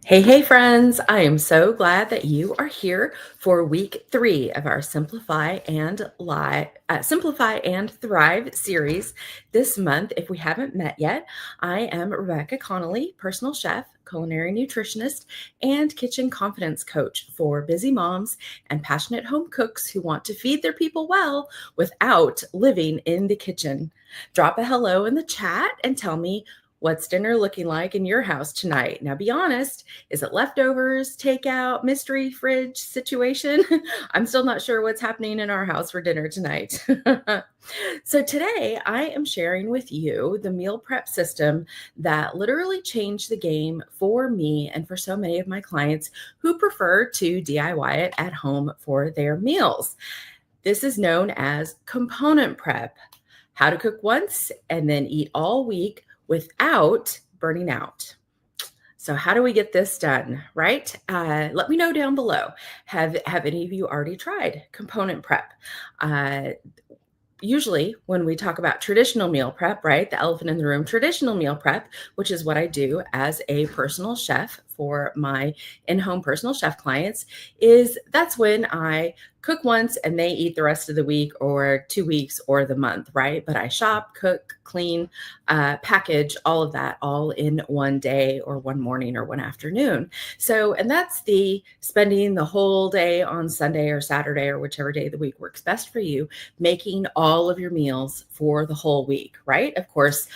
Hey, friends. I am so glad that you are here for week 3 of our Simplify and Thrive series this month. If we haven't met yet, I am Rebecca Connolly, personal chef, culinary nutritionist, and kitchen confidence coach for busy moms and passionate home cooks who want to feed their people well without living in the kitchen. Drop a hello in the chat and tell me what's dinner looking like in your house tonight. Now, be honest. Is it leftovers, takeout, mystery fridge situation? I'm still not sure what's happening in our house for dinner tonight. So today I am sharing with you the meal prep system that literally changed the game for me and for so many of my clients who prefer to DIY it at home for their meals. This is known as component prep. How to cook once and then eat all week without burning out. So how do we get this done, right? Let me know down below. Have any of you already tried component prep? Usually when we talk about traditional meal prep, right, the elephant in the room, traditional meal prep, which is what I do as a personal chef for my in-home personal chef clients, that's when I cook once and they eat the rest of the week or 2 weeks or the month, right? But I shop, cook, clean, package, all of that all in one day or one morning or one afternoon. And that's the spending the whole day on Sunday or Saturday or whichever day of the week works best for you, making all of your meals for the whole week, right? Of course,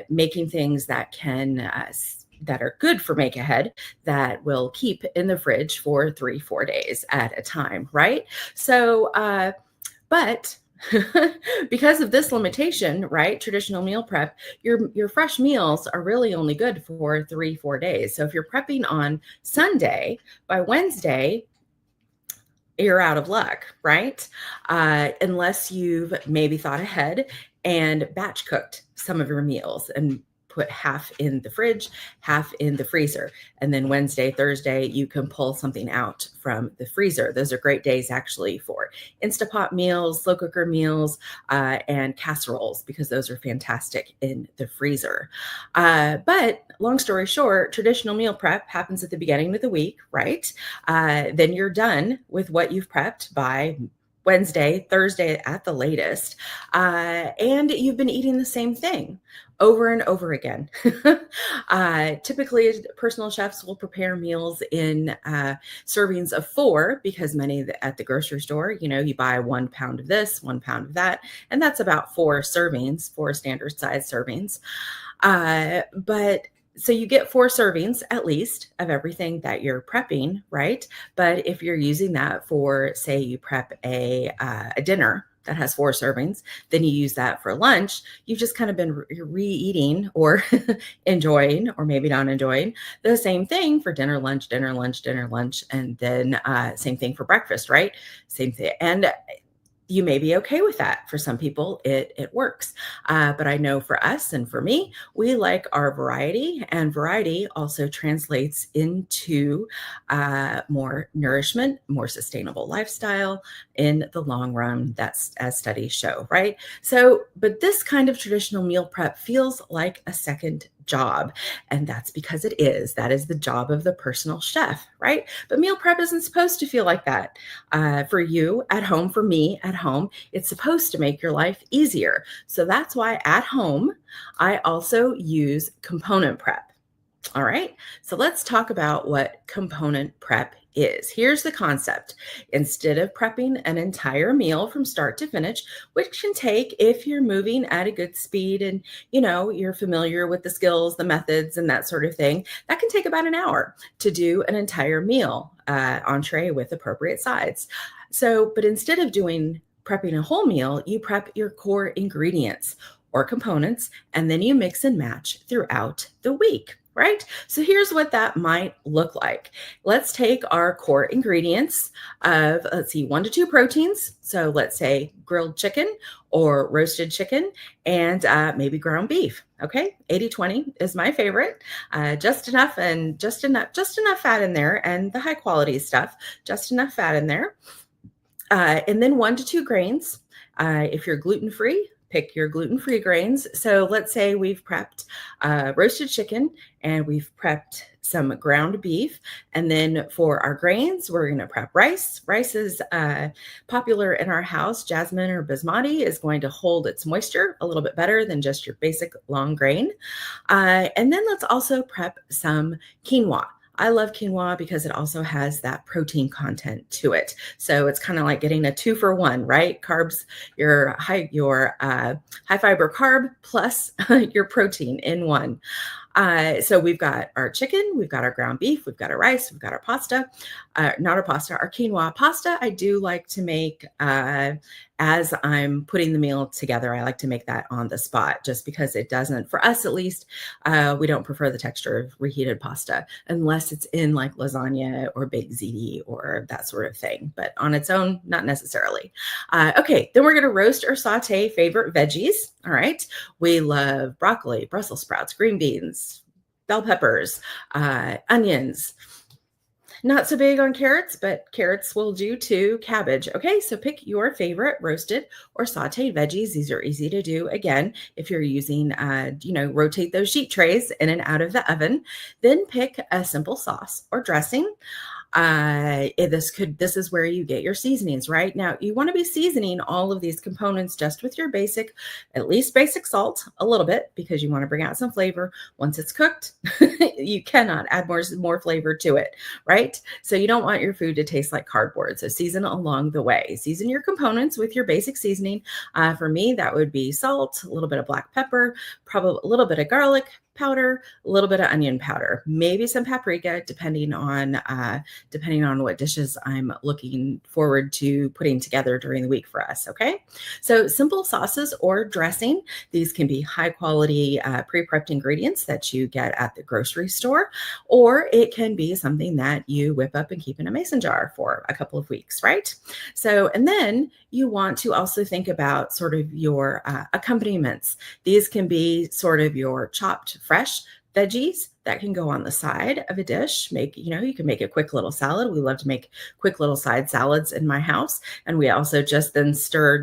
making things that that are good for make ahead that will keep in the fridge for 3-4 days at a time, right? But because of this limitation, right, traditional meal prep, your fresh meals are really only good for 3-4 days. So if you're prepping on Sunday, by Wednesday, you're out of luck, right? Unless you've maybe thought ahead and batch cooked some of your meals and put half in the fridge, half in the freezer. And then Wednesday, Thursday, you can pull something out from the freezer. Those are great days actually for Instapot meals, slow cooker meals, and casseroles, because those are fantastic in the freezer. But long story short, traditional meal prep happens at the beginning of the week, right? Then you're done with what you've prepped by Wednesday, Thursday at the latest, and you've been eating the same thing over and over again. Typically, personal chefs will prepare meals in servings of 4, because many at the grocery store, you buy 1 pound of this, 1 pound of that, and that's about 4 servings, 4 standard size servings. So you get 4 servings at least of everything that you're prepping, right? But if you're using that for, say, you prep a dinner that has 4 servings, then you use that for lunch, you've just kind of been re-eating or enjoying, or maybe not enjoying, the same thing for dinner, lunch, and then same thing for breakfast, right? Same thing. And you may be okay with that. For some people, it works. But I know for us and for me, we like our variety, and variety also translates into more nourishment, more sustainable lifestyle in the long run. That's as studies show, right? But this kind of traditional meal prep feels like a second job. And that's because it is. That is the job of the personal chef, right? But meal prep isn't supposed to feel like that. For you at home, for me at home, it's supposed to make your life easier. So that's why at home, I also use component prep. All right. So let's talk about what component prep is. Here's the concept. Instead of prepping an entire meal from start to finish, which can take, if you're moving at a good speed and you're familiar with the skills, the methods, and that sort of thing, that can take about an hour to do an entire meal, entree with appropriate sides. But instead of prepping a whole meal, you prep your core ingredients or components, and then you mix and match throughout the week. Right? So here's what that might look like. Let's take our core ingredients of, 1 to 2 proteins. So let's say grilled chicken or roasted chicken, and maybe ground beef. Okay. 80-20 is my favorite. Just enough fat in there, and the high quality stuff, just enough fat in there. And then 1 to 2 grains. If you're gluten-free, pick your gluten-free grains. So let's say we've prepped roasted chicken and we've prepped some ground beef. And then for our grains, we're going to prep rice. Rice is popular in our house. Jasmine or basmati is going to hold its moisture a little bit better than just your basic long grain. And then let's also prep some quinoa. I love quinoa because it also has that protein content to it. So it's kind of like getting a 2-for-1, right? Carbs, your high fiber carb plus your protein in one. So we've got our chicken, we've got our ground beef, we've got our rice, we've got our pasta, not our pasta, our quinoa pasta. I do like to make, as I'm putting the meal together, I like to make that on the spot just because it doesn't, for us at least, we don't prefer the texture of reheated pasta unless it's in like lasagna or baked ziti or that sort of thing. But on its own, not necessarily. Okay, then we're going to roast or saute favorite veggies. All right. We love broccoli, Brussels sprouts, green beans, bell peppers, onions. Not so big on carrots, but carrots will do too. Cabbage. Okay, so pick your favorite roasted or sauteed veggies. These are easy to do. Again, if you're using, rotate those sheet trays in and out of the oven. Then pick a simple sauce or dressing. This is where you get your seasonings, right? Now you want to be seasoning all of these components just with your at least basic salt a little bit, because you want to bring out some flavor. Once it's cooked, you cannot add more flavor to it, right? So you don't want your food to taste like cardboard. So season along the way. Season your components with your basic seasoning. For me, that would be salt, a little bit of black pepper, probably a little bit of garlic powder, a little bit of onion powder, maybe some paprika, depending on what dishes I'm looking forward to putting together during the week for us. Okay, so simple sauces or dressing. These can be high quality pre-prepped ingredients that you get at the grocery store, or it can be something that you whip up and keep in a mason jar for a couple of weeks, right? So, and then you want to also think about sort of your accompaniments. These can be sort of your chopped fresh veggies that can go on the side of a dish. You can make a quick little salad. We love to make quick little side salads in my house. And we also just then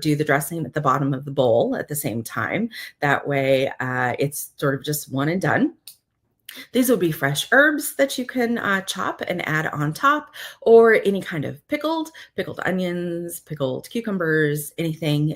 do the dressing at the bottom of the bowl at the same time. That way it's sort of just one and done. These will be fresh herbs that you can chop and add on top, or any kind of pickled onions, pickled cucumbers, anything,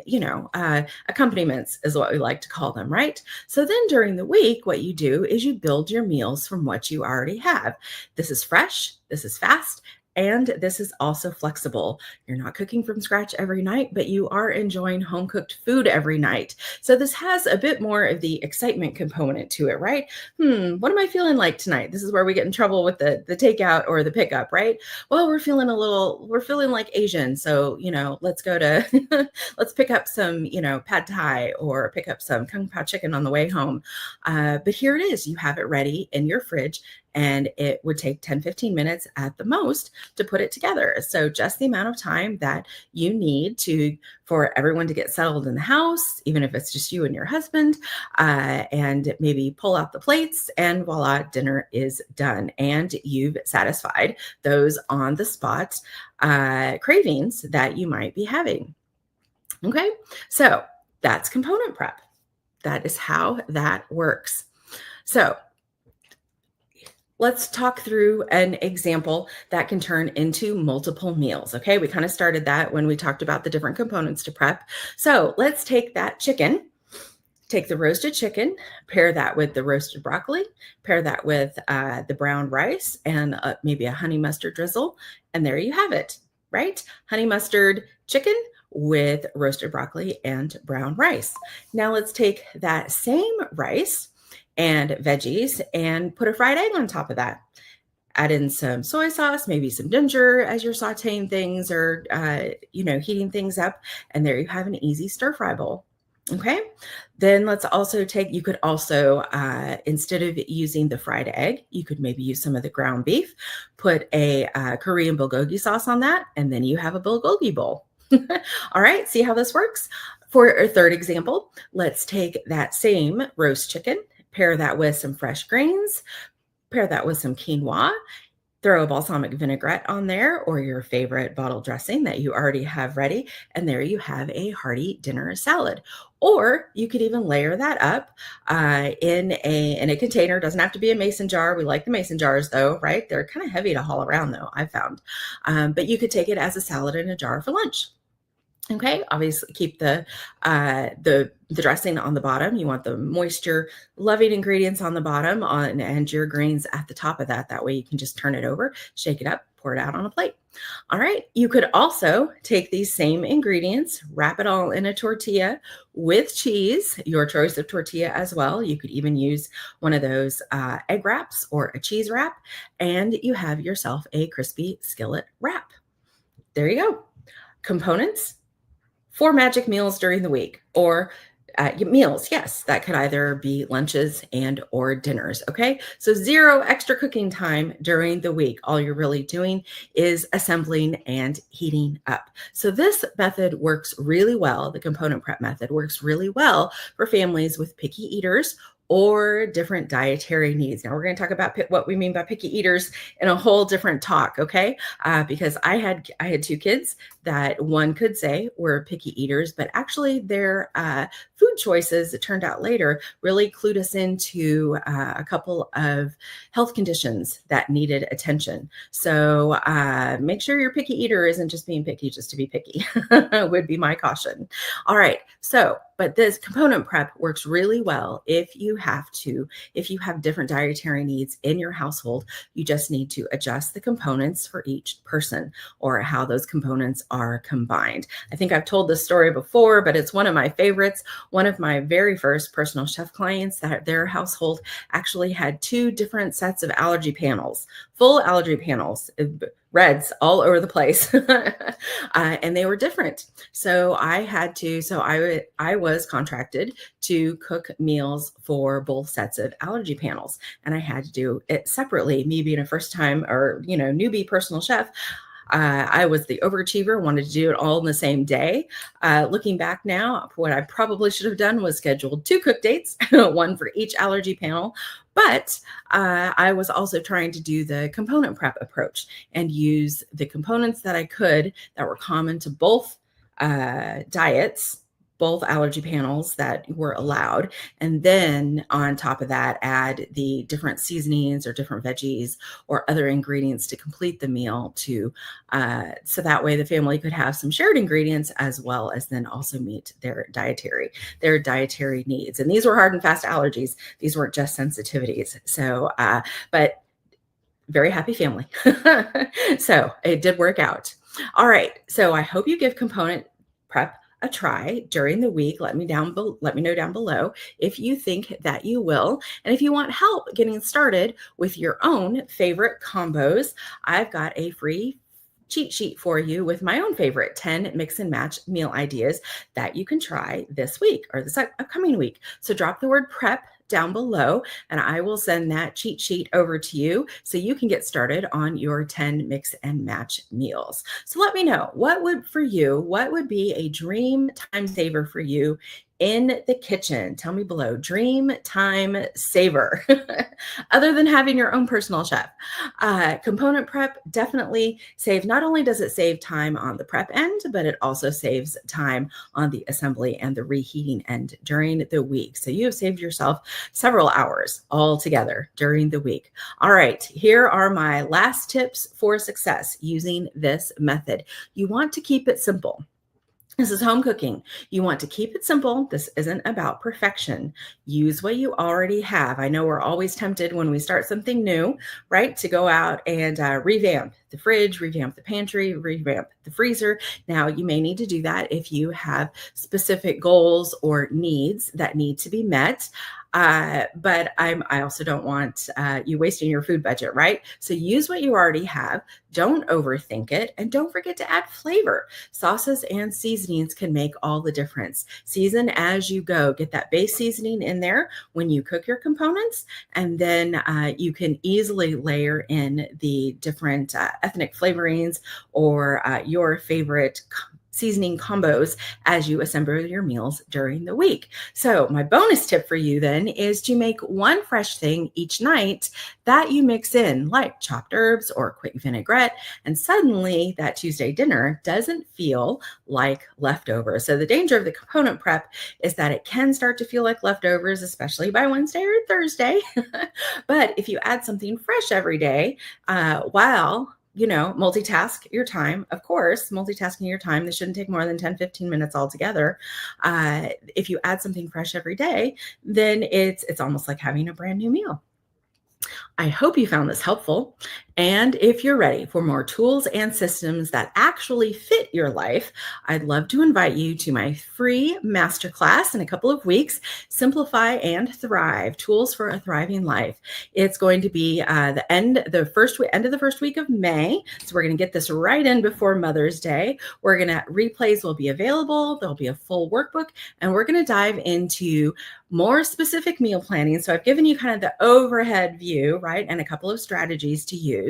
accompaniments is what we like to call them, right? So then during the week, what you do is you build your meals from what you already have. This is fresh, this is fast, and this is also flexible. You're not cooking from scratch every night, but you are enjoying home cooked food every night. So this has a bit more of the excitement component to it, right? What am I feeling like tonight? This is where we get in trouble with the takeout or the pickup, right? Well, we're feeling like Asian. So, let's go to, let's pick up some, pad thai or pick up some kung pao chicken on the way home. But here it is. You have it ready in your fridge. And it would take 10-15 minutes at the most to put it together. So just the amount of time that you need for everyone to get settled in the house, even if it's just you and your husband, and maybe pull out the plates, and voila, dinner is done. And you've satisfied those on the spot cravings that you might be having. Okay, so that's component prep. That is how that works. So let's talk through an example that can turn into multiple meals. Okay, we kind of started that when we talked about the different components to prep. So let's take that chicken, take the roasted chicken, pair that with the roasted broccoli, pair that with the brown rice and maybe a honey mustard drizzle. And there you have it, right? Honey mustard chicken with roasted broccoli and brown rice. Now let's take that same rice and veggies and put a fried egg on top of that. Add in some soy sauce, maybe some ginger as you're sauteing things or, heating things up. And there you have an easy stir fry bowl. Okay. Then let's also you could also, instead of using the fried egg, you could maybe use some of the ground beef, put a Korean bulgogi sauce on that, and then you have a bulgogi bowl. All right. See how this works? For our third example, let's take that same roast chicken, pair that with some fresh greens, pair that with some quinoa, Throw a balsamic vinaigrette on there or your favorite bottle dressing that you already have ready, and there you have a hearty dinner salad. Or you could even layer that up in a container. Doesn't have to be a mason jar. We like the mason jars though, right? They're kind of heavy to haul around though, I've found. But you could take it as a salad in a jar for lunch. Okay, obviously keep the dressing on the bottom. You want the moisture loving ingredients on the bottom and your greens at the top of that. That way you can just turn it over, shake it up, pour it out on a plate. All right, you could also take these same ingredients, wrap it all in a tortilla with cheese, your choice of tortilla as well. You could even use one of those egg wraps or a cheese wrap, and you have yourself a crispy skillet wrap. There you go. Components: 4 magic meals during the week, or meals, yes, that could either be lunches and or dinners. Okay, so 0 extra cooking time during the week. All you're really doing is assembling and heating up. So this method works really well. The component prep method works really well for families with picky eaters or different dietary needs. Now we're going to talk about what we mean by picky eaters in a whole different talk, okay? Because I had 2 kids that one could say were picky eaters, but actually their food choices, it turned out later, really clued us into a couple of health conditions that needed attention. So make sure your picky eater isn't just being picky just to be picky, would be my caution. All right, so but this component prep works really well if you have different dietary needs in your household. You just need to adjust the components for each person or how those components are combined. I think I've told this story before, but it's one of my favorites. One of my very first personal chef clients, that their household actually had 2 different sets of allergy panels, full allergy panels, reds all over the place. And they were different. So I was contracted to cook meals for both sets of allergy panels. And I had to do it separately. Me being a first time or, newbie personal chef, I was the overachiever, wanted to do it all in the same day. Looking back now, what I probably should have done was scheduled 2 cook dates, one for each allergy panel. But I was also trying to do the component prep approach and use the components that I could that were common to both diets, both allergy panels that were allowed. And then on top of that, add the different seasonings or different veggies or other ingredients to complete the meal so that way the family could have some shared ingredients as well as then also meet their dietary needs. And these were hard and fast allergies. These weren't just sensitivities. So, but very happy family. So it did work out. All right. So I hope you give component prep a try during the week. Let me know down below if you think that you will. And if you want help getting started with your own favorite combos, I've got a free cheat sheet for you with my own favorite 10 mix and match meal ideas that you can try this week or this upcoming week. So drop the word prep down below and I will send that cheat sheet over to you so you can get started on your 10 mix and match meals. So let me know what would be a dream time saver for you in the kitchen. Tell me below, dream time saver, other than having your own personal chef. Component prep definitely not only does it save time on the prep end, but it also saves time on the assembly and the reheating end during the week. So you have saved yourself several hours altogether during the week. All right, here are my last tips for success using this method. You want to keep it simple. This is home cooking. You want to keep it simple. This isn't about perfection. Use what you already have. I know we're always tempted when we start something new, right, to go out and revamp the fridge, revamp the pantry, revamp the freezer. Now, you may need to do that if you have specific goals or needs that need to be met. But I also don't want you wasting your food budget, right? So use what you already have. Don't overthink it. And don't forget to add flavor. Sauces and seasonings can make all the difference. Season as you go. Get that base seasoning in there when you cook your components. And then you can easily layer in the different ethnic flavorings or your favorite seasoning combos as you assemble your meals during the week. So, my bonus tip for you then is to make one fresh thing each night that you mix in, like chopped herbs or quick vinaigrette. And suddenly, that Tuesday dinner doesn't feel like leftovers. So, the danger of the component prep is that it can start to feel like leftovers, especially by Wednesday or Thursday. But if you add something fresh every day, while multitask your time, of course, multitasking your time, this shouldn't take more than 10-15 minutes altogether. If you add something fresh every day, then it's almost like having a brand new meal. I hope you found this helpful. And if you're ready for more tools and systems that actually fit your life, I'd love to invite you to my free masterclass in a couple of weeks, Simplify and Thrive, Tools for a Thriving Life. It's going to be end of the first week of May. So we're going to get this right in before Mother's Day. Replays will be available. There'll be a full workbook, and we're going to dive into more specific meal planning. So I've given you kind of the overhead view, right? And a couple of strategies to use.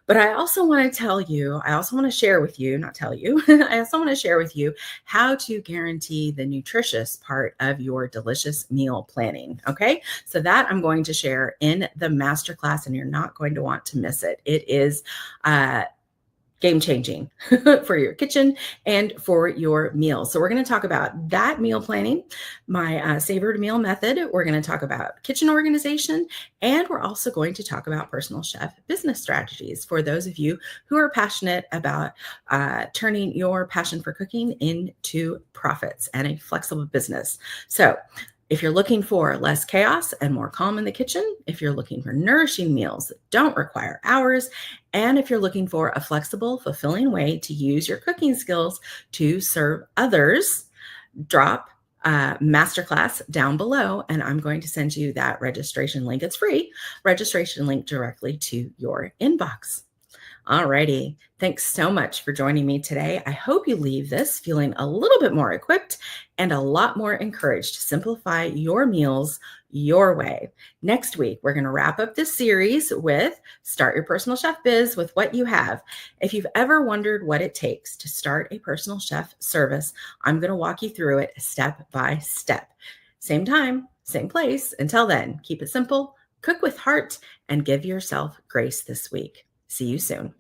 But I also want to share with you, not tell you, I also want to share with you how to guarantee the nutritious part of your delicious meal planning. Okay. So that I'm going to share in the masterclass, and you're not going to want to miss it. It is, game changing for your kitchen and for your meals. So we're going to talk about that meal planning, my savored meal method. We're going to talk about kitchen organization, and we're also going to talk about personal chef business strategies for those of you who are passionate about turning your passion for cooking into profits and a flexible business. So if you're looking for less chaos and more calm in the kitchen, if you're looking for nourishing meals that don't require hours, and if you're looking for a flexible, fulfilling way to use your cooking skills to serve others, drop masterclass down below, and I'm going to send you that registration link. It's free, registration link directly to your inbox. Alrighty. Thanks so much for joining me today. I hope you leave this feeling a little bit more equipped and a lot more encouraged to simplify your meals your way. Next week, we're going to wrap up this series with Start Your Personal Chef Biz with What You Have. If you've ever wondered what it takes to start a personal chef service, I'm going to walk you through it step by step. Same time, same place. Until then, keep it simple, cook with heart, and give yourself grace this week. See you soon.